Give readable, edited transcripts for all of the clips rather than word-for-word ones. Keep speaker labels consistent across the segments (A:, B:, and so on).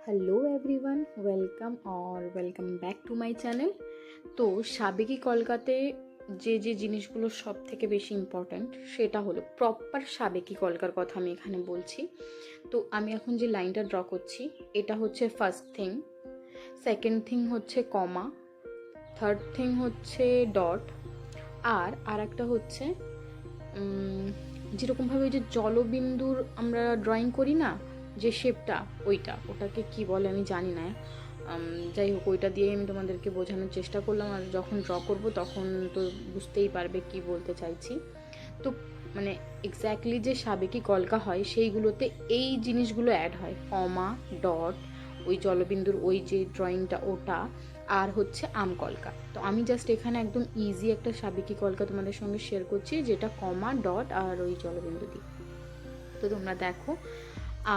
A: Hello everyone, welcome back to my channel. তো সাবেকি কলকাতে যে জিনিসগুলো সব থেকে বেশি ইম্পর্ট্যান্ট সেটা হলো প্রপার সাবেকি কলকার কথা আমি এখানে বলছি। তো আমি এখন যে লাইনটা ড্র করছি এটা হচ্ছে ফার্স্ট থিং, সেকেন্ড থিং হচ্ছে কমা, থার্ড থিং হচ্ছে ডট, আর একটা হচ্ছে যেরকমভাবে ওই যে জলবিন্দুর আমরা ড্রয়িং করি না, যে শেপটা ওটাকে কি বলে আমি জানি না। যাই হোক, ওইটা দিয়ে আমি তোমাদেরকে বোঝানোর চেষ্টা করলাম, আর যখন ড্র করব তখন তো বুঝতেই পারবে কি বলতে চাইছি। তো মানে এক্স্যাক্টলি যে সাবেকি কলকা হয় সেইগুলোতে এই জিনিসগুলো অ্যাড হয়, কমা, ডট, ওই জলবিন্দুর ওই যে ড্রয়িংটা ওটা, আর হচ্ছে আম কলকা। তো আমি জাস্ট এখানে একদম ইজি একটা সাবেকি কলকা তোমাদের সঙ্গে শেয়ার করছি, যেটা কমা, ডট আর ওই জলবিন্দু দিই। তো তোমরা দেখো,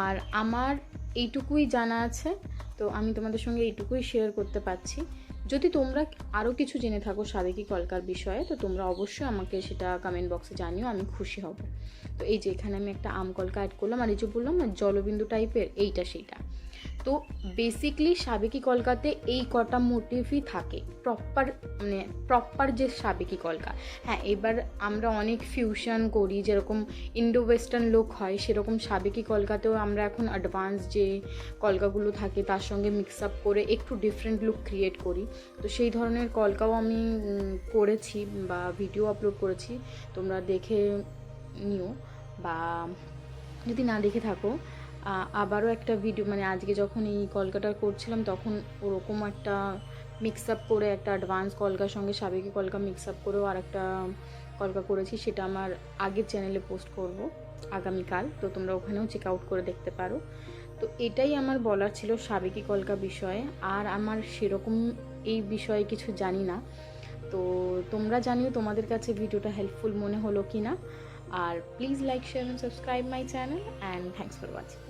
A: আর আমার এইটুকুই জানা আছে, তো আমি তোমাদের সঙ্গে এইটুকুই শেয়ার করতে পারছি। যদি তোমরা আরও কিছু জেনে থাকো সাবেকি কলকার বিষয়ে, তো তোমরা অবশ্যই আমাকে সেটা কমেন্ট বক্সে জানিও, আমি খুশি হব। তো এই যে এখানে আমি একটা আম কলকা অ্যাড করলাম, আর এই যে বললাম না জলবিন্দু টাইপের, সেইটা। তো বেসিকলি সাবেকি কলকাতে এই কটা মোটিভই থাকে, প্রপার যে সাবেকি কলকা। হ্যাঁ, এবার আমরা অনেক ফিউশন করি, যেরকম ইন্ডো ওয়েস্টার্ন লুক হয় সেরকম সাবেকি কলকাতেও আমরা এখন অ্যাডভান্স যে কলকাগুলো থাকে তার সঙ্গে মিক্স আপ করে একটু ডিফারেন্ট লুক ক্রিয়েট করি। তো সেই ধরনের কলকাও আমি করেছি বা ভিডিও আপলোড করেছি, তোমরা দেখে নিও, বা যদি না দেখে থাকো আবারও একটা ভিডিও, মানে আজকে যখন এই কলকাটা করছিলাম তখন ওরকম একটা মিক্স আপ করে একটা অ্যাডভান্স কলকার সঙ্গে সাবেকি কলকা মিক্স আপ করেও আর একটা কলকা করেছি, সেটা আমার আগের চ্যানেলে পোস্ট করব আগামীকাল, তো তোমরা ওখানেও চেক আউট করে দেখতে পারো। তো এটাই আমার বলার ছিল সাবেকি কলকা বিষয়ে, আর আমার সেরকম এই বিষয়ে কিছু জানি না। তো তোমরা জানিও তোমাদের কাছে ভিডিওটা হেল্পফুল মনে হলো কি না, আর please like, share and subscribe my channel, and thanks for watching.